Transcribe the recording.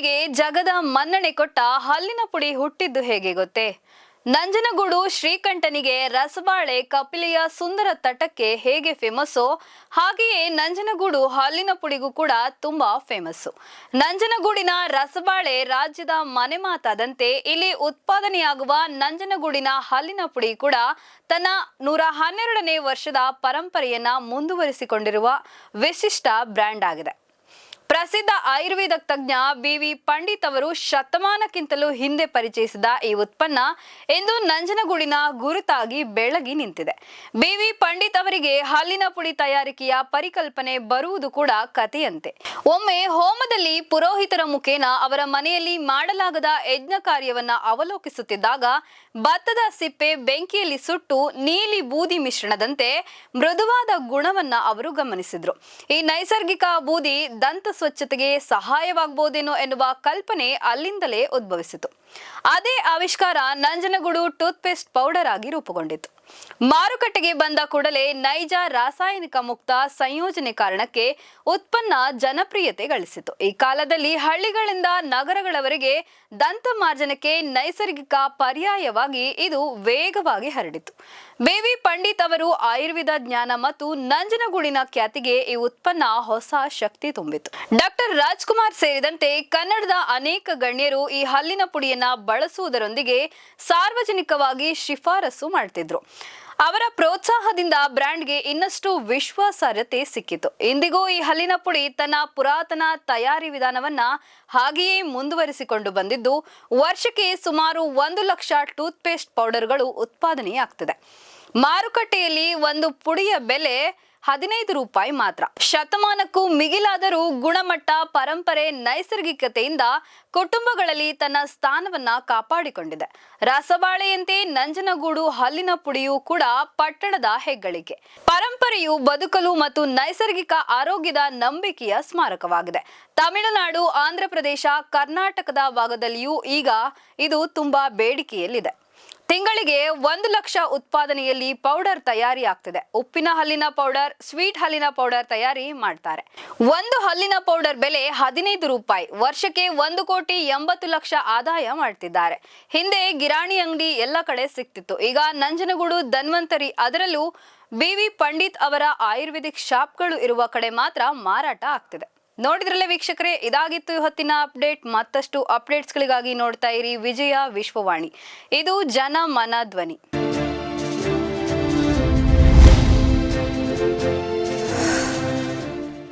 ಪುಡಿಗೆ ಜಗದ ಮನ್ನಣೆ ಕೊಟ್ಟ ಹಲ್ಲಿನ ಪುಡಿ ಹುಟ್ಟಿದ್ದು ಹೇಗೆ ಗೊತ್ತೇ? ನಂಜನಗೂಡು ಶ್ರೀಕಂಠನಿಗೆ ರಸಬಾಳೆ ಕಪಿಲೆಯ ಸುಂದರ ತಟಕ್ಕೆ ಹೇಗೆ ಫೇಮಸ್ಸೋ ಹಾಗೆಯೇ ನಂಜನಗೂಡು ಹಲ್ಲಿನ ಪುಡಿಗೂ ಕೂಡ ತುಂಬಾ ಫೇಮಸ್ಸು. ನಂಜನಗೂಡಿನ ರಸಬಾಳೆ ರಾಜ್ಯದ ಮನೆ ಮಾತಾದಂತೆ ಇಲ್ಲಿ ಉತ್ಪಾದನೆಯಾಗುವ ನಂಜನಗೂಡಿನ ಹಲ್ಲಿನ ಪುಡಿ ಕೂಡ ತನ್ನ 112ನೇ ವರ್ಷದ ಪರಂಪರೆಯನ್ನ ಮುಂದುವರಿಸಿಕೊಂಡಿರುವ ವಿಶಿಷ್ಟ ಬ್ರ್ಯಾಂಡ್ ಆಗಿದೆ. ಪ್ರಸಿದ್ಧ ಆಯುರ್ವೇದ ತಜ್ಞ ಬಿ.ವಿ. ಪಂಡಿತ್ ಅವರು ಶತಮಾನಕ್ಕಿಂತಲೂ ಹಿಂದೆ ಪರಿಚಯಿಸಿದ ಈ ಉತ್ಪನ್ನ ಇಂದು ನಂಜನಗೂಡಿನ ಗುರುತಾಗಿ ಬೆಳಗಿ ನಿಂತಿದೆ. ಬಿ.ವಿ. ಪಂಡಿತ್ ಅವರಿಗೆ ಹಲ್ಲಿನ ಪುಡಿ ತಯಾರಿಕೆಯ ಪರಿಕಲ್ಪನೆ ಬರುವುದು ಕೂಡ ಕಥೆಯಂತೆ. ಒಮ್ಮೆ ಹೋಮದಲ್ಲಿ ಪುರೋಹಿತರ ಮುಖೇನ ಅವರ ಮನೆಯಲ್ಲಿ ಮಾಡಲಾಗದ ಯಜ್ಞ ಕಾರ್ಯವನ್ನ ಅವಲೋಕಿಸುತ್ತಿದ್ದಾಗ ಭತ್ತದ ಸಿಪ್ಪೆ ಬೆಂಕಿಯಲ್ಲಿ ಸುಟ್ಟು ನೀಲಿ ಬೂದಿ ಮಿಶ್ರಣದಂತೆ ಮೃದುವಾದ ಗುಣವನ್ನ ಅವರು ಗಮನಿಸಿದ್ರು. ಈ ನೈಸರ್ಗಿಕ ಬೂದಿ ದಂತ ಸ್ವಚ್ಛತೆಗೆ ಸಹಾಯವಾಗಬಹುದೇನೋ ಎನ್ನುವ ಕಲ್ಪನೆ ಅಲ್ಲಿಂದಲೇ ಉದ್ಭವಿಸಿತು. ಅದೇ ಆವಿಷ್ಕಾರ ನಂಜನಗೂಡು ಟೂತ್ ಪೇಸ್ಟ್ ಪೌಡರ್ ಆಗಿ ರೂಪುಗೊಂಡಿತು. ಮಾರುಕಟ್ಟೆಗೆ ಬಂದ ಕೂಡಲೇ ನೈಜ ರಾಸಾಯನಿಕ ಮುಕ್ತ ಸಂಯೋಜನೆ ಕಾರಣಕ್ಕೆ ಉತ್ಪನ್ನ ಜನಪ್ರಿಯತೆ ಗಳಿಸಿತು. ಈ ಕಾಲದಲ್ಲಿ ಹಳ್ಳಿಗಳಿಂದ ನಗರಗಳವರೆಗೆ ದಂತ ಮಾರ್ಜನಕ್ಕೆ ನೈಸರ್ಗಿಕ ಪರ್ಯಾಯವಾಗಿ ಇದು ವೇಗವಾಗಿ ಹರಡಿತು. ಬಿ.ವಿ. ಪಂಡಿತ್ ಅವರು ಆಯುರ್ವೇದ ಜ್ಞಾನ ಮತ್ತು ನಂಜನಗೂಡಿನ ಖ್ಯಾತಿಗೆ ಈ ಉತ್ಪನ್ನ ಹೊಸ ಶಕ್ತಿ ತುಂಬಿತು. ಡಾಕ್ಟರ್ ರಾಜ್ಕುಮಾರ್ ಸೇರಿದಂತೆ ಕನ್ನಡದ ಅನೇಕ ಗಣ್ಯರು ಈ ಹಲ್ಲಿನ ಪುಡಿಯನ್ನ ಬಳಸುವುದರೊಂದಿಗೆ ಸಾರ್ವಜನಿಕವಾಗಿ ಶಿಫಾರಸು ಮಾಡ್ತಿದ್ರು. ಅವರ ಪ್ರೋತ್ಸಾಹದಿಂದ ಬ್ರ್ಯಾಂಡ್ಗೆ ಇನ್ನಷ್ಟು ವಿಶ್ವಾಸಾರ್ಹತೆ ಸಿಕ್ಕಿತು. ಇಂದಿಗೂ ಈ ಹಲ್ಲಿನ ಪುಡಿ ತನ್ನ ಪುರಾತನ ತಯಾರಿ ವಿಧಾನವನ್ನ ಹಾಗೆಯೇ ಮುಂದುವರಿಸಿಕೊಂಡು ಬಂದಿದ್ದು ವರ್ಷಕ್ಕೆ ಸುಮಾರು 1 ಲಕ್ಷ ಟೂತ್ ಪೇಸ್ಟ್ ಪೌಡರ್ಗಳು ಉತ್ಪಾದನೆಯಾಗ್ತಿದೆ. ಮಾರುಕಟ್ಟೆಯಲ್ಲಿ ಒಂದು ಪುಡಿಯ ಬೆಲೆ 15 ರೂಪಾಯಿ ಮಾತ್ರ. ಶತಮಾನಕ್ಕೂ ಮಿಗಿಲಾದರೂ ಗುಣಮಟ್ಟ, ಪರಂಪರೆ, ನೈಸರ್ಗಿಕತೆಯಿಂದ ಕುಟುಂಬಗಳಲ್ಲಿ ತನ್ನ ಸ್ಥಾನವನ್ನ ಕಾಪಾಡಿಕೊಂಡಿದೆ. ರಸಬಾಳೆಯಂತೆ ನಂಜನಗೂಡು ಹಲ್ಲಿನ ಪುಡಿಯೂ ಕೂಡ ಪಟ್ಟಣದ ಹೆಗ್ಗಳಿಕೆ. ಪರಂಪರೆಯು ಬದುಕಲು ಮತ್ತು ನೈಸರ್ಗಿಕ ಆರೋಗ್ಯದ ನಂಬಿಕೆಯ ಸ್ಮಾರಕವಾಗಿದೆ. ತಮಿಳುನಾಡು, ಆಂಧ್ರಪ್ರದೇಶ, ಕರ್ನಾಟಕದ ಭಾಗದಲ್ಲಿಯೂ ಈಗ ಇದು ತುಂಬಾ ಬೇಡಿಕೆಯಲ್ಲಿದೆ. ತಿಂಗಳಿಗೆ 1 ಲಕ್ಷ ಉತ್ಪಾದನೆಯಲ್ಲಿ ಪೌಡರ್ ತಯಾರಿ ಆಗ್ತಿದೆ. ಉಪ್ಪಿನ ಹಲ್ಲಿನ ಪೌಡರ್, ಸ್ವೀಟ್ ಹಲ್ಲಿನ ಪೌಡರ್ ತಯಾರಿ ಮಾಡ್ತಾರೆ. ಒಂದು ಹಲ್ಲಿನ ಪೌಡರ್ ಬೆಲೆ 15 ರೂಪಾಯಿ. ವರ್ಷಕ್ಕೆ 1,80,00,000 ಆದಾಯ ಮಾಡ್ತಿದ್ದಾರೆ. ಹಿಂದೆ ಗಿರಾಣಿ ಅಂಗಡಿ ಎಲ್ಲ ಕಡೆ ಸಿಕ್ತಿತ್ತು. ಈಗ ನಂಜನಗೂಡು ಧನ್ವಂತರಿ, ಅದರಲ್ಲೂ ಬಿ.ವಿ. ಪಂಡಿತ್ ಅವರ ಆಯುರ್ವೇದಿಕ್ ಶಾಪ್ಗಳು ಇರುವ ಕಡೆ ಮಾತ್ರ ಮಾರಾಟ ಆಗ್ತಿದೆ. ನೋಡಿದ್ರಲ್ಲ ವೀಕ್ಷಕರೇ, ಇದಾಗಿತ್ತು ಇವತ್ತಿನ ಅಪ್ಡೇಟ್. ಮತ್ತಷ್ಟು ಅಪ್ಡೇಟ್ಸ್ಗಳಿಗಾಗಿ ನೋಡ್ತಾ ಇರಿ ವಿಜಯ ವಿಶ್ವವಾಣಿ. ಇದು ಜನ ಮನ ಧ್ವನಿ.